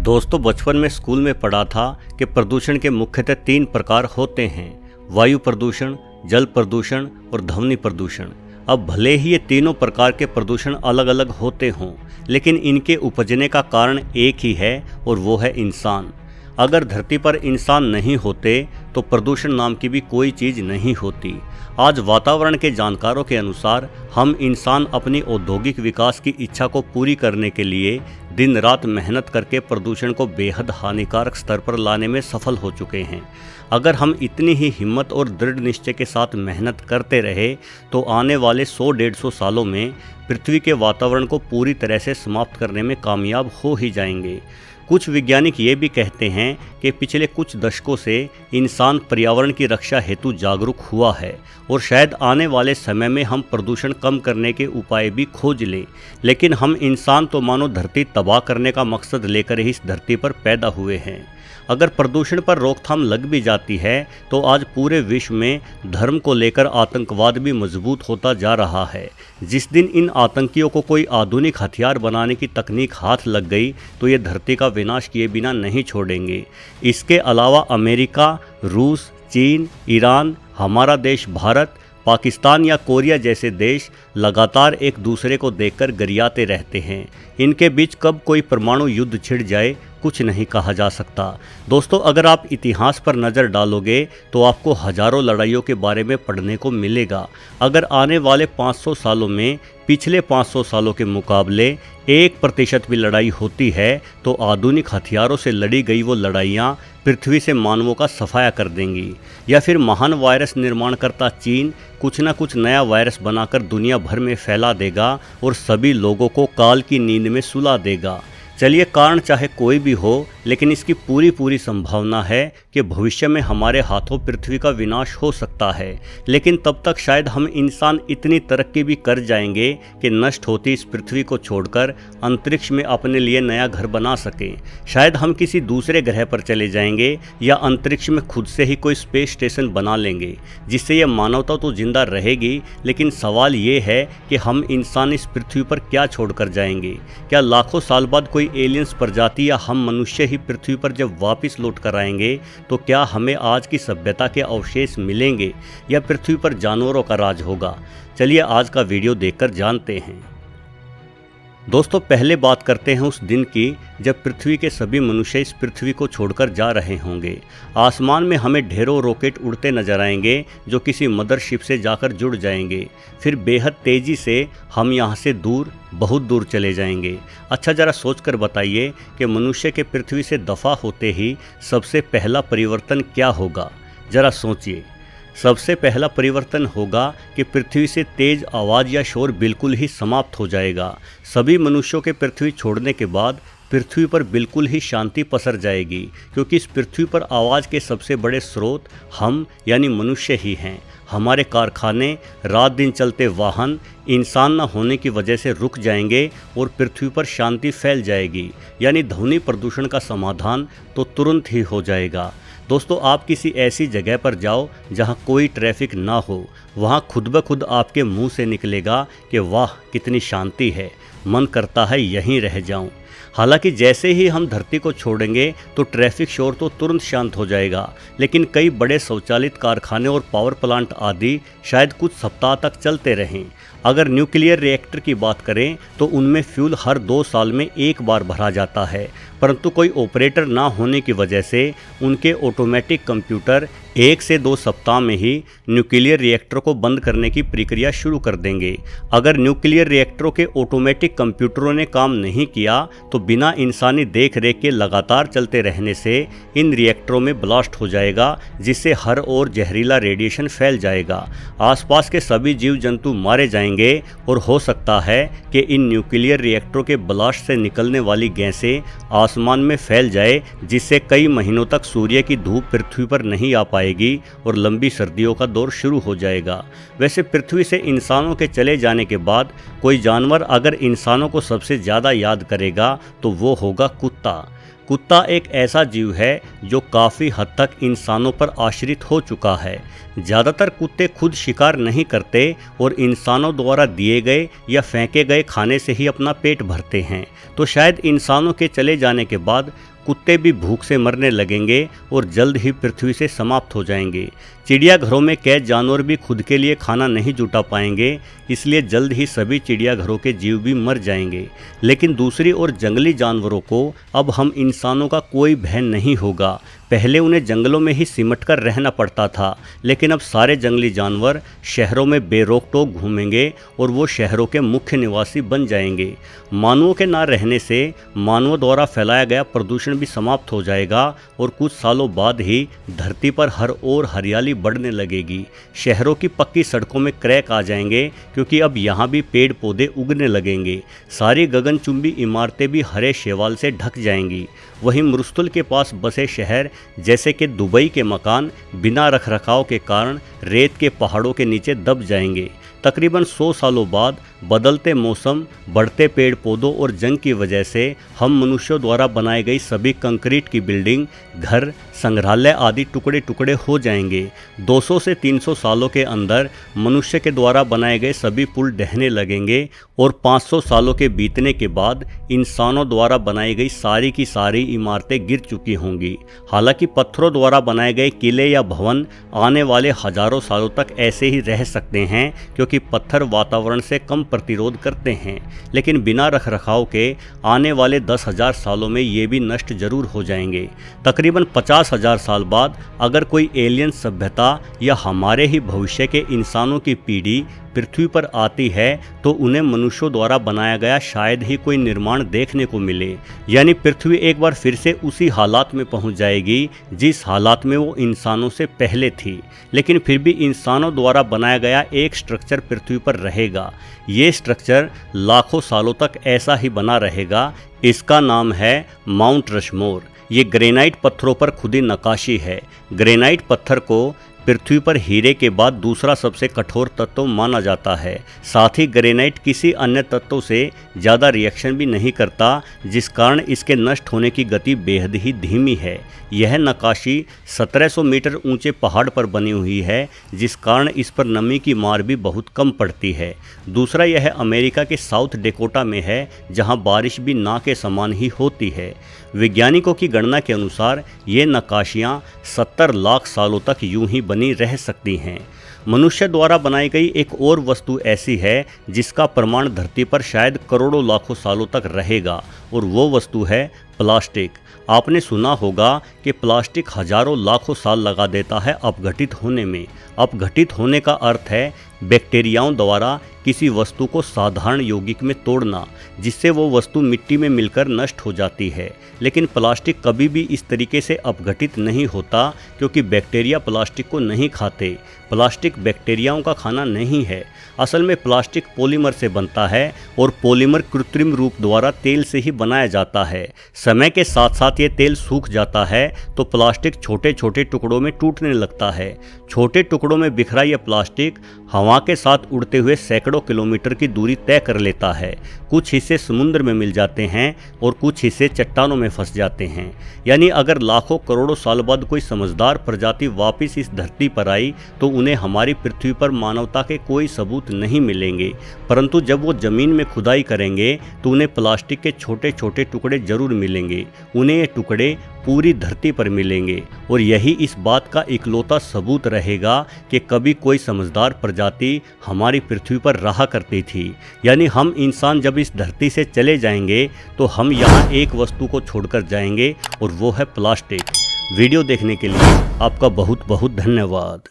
दोस्तों, बचपन में स्कूल में पढ़ा था कि प्रदूषण के मुख्यतः 3 प्रकार होते हैं। वायु प्रदूषण, जल प्रदूषण और ध्वनि प्रदूषण। अब भले ही ये तीनों प्रकार के प्रदूषण अलग अलग होते हों, लेकिन इनके उपजने का कारण एक ही है और वो है इंसान। अगर धरती पर इंसान नहीं होते तो प्रदूषण नाम की भी कोई चीज़ नहीं होती। आज वातावरण के जानकारों के अनुसार हम इंसान अपनी औद्योगिक विकास की इच्छा को पूरी करने के लिए दिन रात मेहनत करके प्रदूषण को बेहद हानिकारक स्तर पर लाने में सफल हो चुके हैं। अगर हम इतनी ही हिम्मत और दृढ़ निश्चय के साथ मेहनत करते रहे तो आने वाले 100-150 सालों में पृथ्वी के वातावरण को पूरी तरह से समाप्त करने में कामयाब हो ही जाएंगे। कुछ वैज्ञानिक ये भी कहते हैं कि पिछले कुछ दशकों से इंसान पर्यावरण की रक्षा हेतु जागरूक हुआ है और शायद आने वाले समय में हम प्रदूषण कम करने के उपाय भी खोज लें। लेकिन हम इंसान तो मानो धरती तबाह करने का मकसद लेकर ही इस धरती पर पैदा हुए हैं। अगर प्रदूषण पर रोकथाम लग भी जाती है तो आज पूरे विश्व में धर्म को लेकर आतंकवाद भी मजबूत होता जा रहा है। जिस दिन इन आतंकियों को कोई आधुनिक हथियार बनाने की तकनीक हाथ लग गई तो ये धरती का विनाश किए बिना नहीं छोड़ेंगे। इसके अलावा अमेरिका, रूस, चीन, ईरान, हमारा देश भारत, पाकिस्तान या कोरिया जैसे देश लगातार एक दूसरे को देखकर गरियाते रहते हैं। इनके बीच कब कोई परमाणु युद्ध छिड़ जाए कुछ नहीं कहा जा सकता। दोस्तों, अगर आप इतिहास पर नज़र डालोगे तो आपको हजारों लड़ाइयों के बारे में पढ़ने को मिलेगा। अगर आने वाले 500 सालों में पिछले 500 सालों के मुकाबले 1% भी लड़ाई होती है तो आधुनिक हथियारों से लड़ी गई वो लड़ाइयाँ पृथ्वी से मानवों का सफाया कर देंगी। या फिर महान वायरस निर्माणकर्ता चीन कुछ न कुछ नया वायरस बनाकर दुनिया भर में फैला देगा और सभी लोगों को काल की नींद में सुला देगा। चलिए, कारण चाहे कोई भी हो, लेकिन इसकी पूरी संभावना है कि भविष्य में हमारे हाथों पृथ्वी का विनाश हो सकता है। लेकिन तब तक शायद हम इंसान इतनी तरक्की भी कर जाएंगे कि नष्ट होती इस पृथ्वी को छोड़कर अंतरिक्ष में अपने लिए नया घर बना सकें। शायद हम किसी दूसरे ग्रह पर चले जाएंगे या अंतरिक्ष में खुद से ही कोई स्पेस स्टेशन बना लेंगे, जिससे यह मानवता तो जिंदा रहेगी। लेकिन सवाल ये है कि हम इंसान इस पृथ्वी पर क्या छोड़कर जाएंगे। क्या लाखों साल बाद कोई एलियंस प्रजाति या हम मनुष्य ही पृथ्वी पर जब वापस लौट कर आएंगे तो क्या हमें आज की सभ्यता के अवशेष मिलेंगे या पृथ्वी पर जानवरों का राज होगा? चलिए आज का वीडियो देखकर जानते हैं। दोस्तों, पहले बात करते हैं उस दिन की जब पृथ्वी के सभी मनुष्य इस पृथ्वी को छोड़कर जा रहे होंगे। आसमान में हमें ढेरों रॉकेट उड़ते नजर आएंगे जो किसी मदरशिप से जाकर जुड़ जाएंगे। फिर बेहद तेज़ी से हम यहाँ से दूर, बहुत दूर चले जाएंगे। अच्छा, ज़रा सोचकर बताइए कि मनुष्य के पृथ्वी से दफ़ा होते ही सबसे पहला परिवर्तन क्या होगा? ज़रा सोचिए। सबसे पहला परिवर्तन होगा कि पृथ्वी से तेज आवाज़ या शोर बिल्कुल ही समाप्त हो जाएगा। सभी मनुष्यों के पृथ्वी छोड़ने के बाद पृथ्वी पर बिल्कुल ही शांति पसर जाएगी, क्योंकि इस पृथ्वी पर आवाज़ के सबसे बड़े स्रोत हम यानी मनुष्य ही हैं। हमारे कारखाने, रात दिन चलते वाहन इंसान न होने की वजह से रुक जाएंगे और पृथ्वी पर शांति फैल जाएगी। यानी ध्वनि प्रदूषण का समाधान तो तुरंत ही हो जाएगा। दोस्तों, आप किसी ऐसी जगह पर जाओ जहां कोई ट्रैफिक ना हो, वहां खुद ब खुद आपके मुंह से निकलेगा कि वाह कितनी शांति है, मन करता है यहीं रह जाऊं। हालांकि जैसे ही हम धरती को छोड़ेंगे तो ट्रैफिक शोर तो तुरंत शांत हो जाएगा, लेकिन कई बड़े स्वचालित कारखाने और पावर प्लांट आदि शायद कुछ सप्ताह तक चलते रहें। अगर न्यूक्लियर रिएक्टर की बात करें तो उनमें फ्यूल हर 2 साल में एक बार भरा जाता है, परंतु कोई ऑपरेटर ना होने की वजह से उनके ऑटोमेटिक कंप्यूटर 1 से 2 सप्ताह में ही न्यूक्लियर रिएक्टर को बंद करने की प्रक्रिया शुरू कर देंगे। अगर न्यूक्लियर रिएक्टरों के ऑटोमेटिक कंप्यूटरों ने काम नहीं किया तो बिना इंसानी देख रेख के लगातार चलते रहने से इन रिएक्टरों में ब्लास्ट हो जाएगा, जिससे हर ओर जहरीला रेडिएशन फैल जाएगा। आसपास के सभी जीव जंतु मारे जाएंगे और हो सकता है कि इन न्यूक्लियर रिएक्टरों के ब्लास्ट से निकलने वाली गैसें आसमान में फैल जाए, जिससे कई महीनों तक सूर्य की धूप पृथ्वी पर नहीं आ पाएगी और लंबी सर्दियों का दौर शुरू हो जाएगा। वैसे पृथ्वी से इंसानों के चले जाने के बाद कोई जानवर अगर इंसानों को सबसे ज़्यादा याद करेगा तो वो होगा कुत्ता। कुत्ता एक ऐसा जीव है जो काफ़ी हद तक इंसानों पर आश्रित हो चुका है। ज़्यादातर कुत्ते खुद शिकार नहीं करते और इंसानों द्वारा दिए गए या फेंके गए खाने से ही अपना पेट भरते हैं। तो शायद इंसानों के चले जाने के बाद कुत्ते भी भूख से मरने लगेंगे और जल्द ही पृथ्वी से समाप्त हो जाएंगे। चिड़ियाघरों में कैद जानवर भी खुद के लिए खाना नहीं जुटा पाएंगे, इसलिए जल्द ही सभी चिड़ियाघरों के जीव भी मर जाएंगे। लेकिन दूसरी ओर जंगली जानवरों को अब हम इंसानों का कोई भय नहीं होगा। पहले उन्हें जंगलों में ही सिमट कर रहना पड़ता था, लेकिन अब सारे जंगली जानवर शहरों में बेरोक टोक घूमेंगे और वो शहरों के मुख्य निवासी बन जाएंगे। मानवों के ना रहने से मानवों द्वारा फैलाया गया प्रदूषण भी समाप्त हो जाएगा और कुछ सालों बाद ही धरती पर हर ओर हरियाली बढ़ने लगेगी। शहरों की पक्की सड़कों में क्रैक आ जाएंगे क्योंकि अब यहाँ भी पेड़ पौधे उगने लगेंगे। सारी गगनचुंबी इमारतें भी हरे शैवाल से ढक जाएंगी। वहीं मरुस्थल के पास बसे शहर जैसे कि दुबई के मकान बिना रखरखाव के कारण रेत के पहाड़ों के नीचे दब जाएंगे। तकरीबन 100 सालों बाद बदलते मौसम, बढ़ते पेड़ पौधों और जंग की वजह से हम मनुष्यों द्वारा बनाई गई सभी कंक्रीट की बिल्डिंग, घर, संग्रहालय आदि टुकड़े टुकड़े हो जाएंगे। 200 से 300 सालों के अंदर मनुष्य के द्वारा बनाए गए सभी पुल ढहने लगेंगे और 500 सालों के बीतने के बाद इंसानों द्वारा बनाई गई सारी की सारी इमारतें गिर चुकी होंगी। हालांकि पत्थरों द्वारा बनाए गए किले या भवन आने वाले हजारों सालों तक ऐसे ही रह सकते हैं क्योंकि पत्थर वातावरण से कम प्रतिरोध करते हैं, लेकिन बिना रखरखाव के आने वाले 10,000 सालों में ये भी नष्ट जरूर हो जाएंगे। तकरीबन 50,000 साल बाद अगर कोई एलियन सभ्यता या हमारे ही भविष्य के इंसानों की पीढ़ी पृथ्वी पर आती है तो उन्हें मनुष्यों द्वारा बनाया गया शायद ही कोई निर्माण देखने को मिले। यानी पृथ्वी एक बार फिर से उसी हालात में पहुंच जाएगी जिस हालात में वो इंसानों से पहले थी। लेकिन फिर भी इंसानों द्वारा बनाया गया एक स्ट्रक्चर पृथ्वी पर रहेगा। ये स्ट्रक्चर लाखों सालों तक ऐसा ही बना रहेगा। इसका नाम है माउंट रशमोर। ये ग्रेनाइट पत्थरों पर खुदी नक्काशी है। ग्रेनाइट पत्थर को पृथ्वी पर हीरे के बाद दूसरा सबसे कठोर तत्व माना जाता है। साथ ही ग्रेनाइट किसी अन्य तत्व से ज़्यादा रिएक्शन भी नहीं करता, जिस कारण इसके नष्ट होने की गति बेहद ही धीमी है। यह नक्काशी 1700 मीटर ऊंचे पहाड़ पर बनी हुई है, जिस कारण इस पर नमी की मार भी बहुत कम पड़ती है। दूसरा, यह अमेरिका के साउथ डेकोटा में है, जहां बारिश भी ना के समान ही होती है। वैज्ञानिकों की गणना के अनुसार ये नक्काशियाँ 70 लाख सालों तक यूं ही बनी रह सकती हैं। मनुष्य द्वारा बनाई गई एक और वस्तु ऐसी है जिसका प्रमाण धरती पर शायद करोड़ों लाखों सालों तक रहेगा, और वो वस्तु है प्लास्टिक। आपने सुना होगा कि प्लास्टिक हजारों लाखों साल लगा देता है अपघटित होने में। अपघटित होने का अर्थ है बैक्टीरियाओं द्वारा किसी वस्तु को साधारण यौगिक में तोड़ना, जिससे वो वस्तु मिट्टी में मिलकर नष्ट हो जाती है। लेकिन प्लास्टिक कभी भी इस तरीके से अपघटित नहीं होता, क्योंकि बैक्टीरिया प्लास्टिक को नहीं खाते। प्लास्टिक बैक्टीरियाओं का खाना नहीं है। असल में प्लास्टिक पॉलीमर से बनता है, और पॉलीमर कृत्रिम रूप द्वारा तेल से ही बनाया जाता है। समय के साथ साथ ये तेल सूख जाता है तो प्लास्टिक छोटे छोटे टुकड़ों में टूटने लगता है। छोटे टुकड़ों में बिखरा यह प्लास्टिक हवा के साथ उड़ते हुए सैकड़ों किलोमीटर की दूरी तय कर लेता है। कुछ हिस्से समुद्र में मिल जाते हैं और कुछ हिस्से चट्टानों में फंस जाते हैं। यानी अगर लाखों करोड़ों साल बाद कोई समझदार प्रजाति वापस इस धरती पर आई तो उन्हें हमारी पृथ्वी पर मानवता के कोई सबूत नहीं मिलेंगे, परंतु जब वो जमीन में खुदाई करेंगे तो उन्हें प्लास्टिक के छोटे छोटे टुकड़े जरूर मिलेंगे। उन्हें ये टुकड़े पूरी धरती पर मिलेंगे, और यही इस बात का इकलौता सबूत रहेगा कि कभी कोई समझदार प्रजाति हमारी पृथ्वी पर रहा करती थी। यानी हम इंसान जब इस धरती से चले जाएंगे तो हम यहाँ एक वस्तु को छोड़कर जाएंगे, और वो है प्लास्टिक। वीडियो देखने के लिए आपका बहुत बहुत धन्यवाद।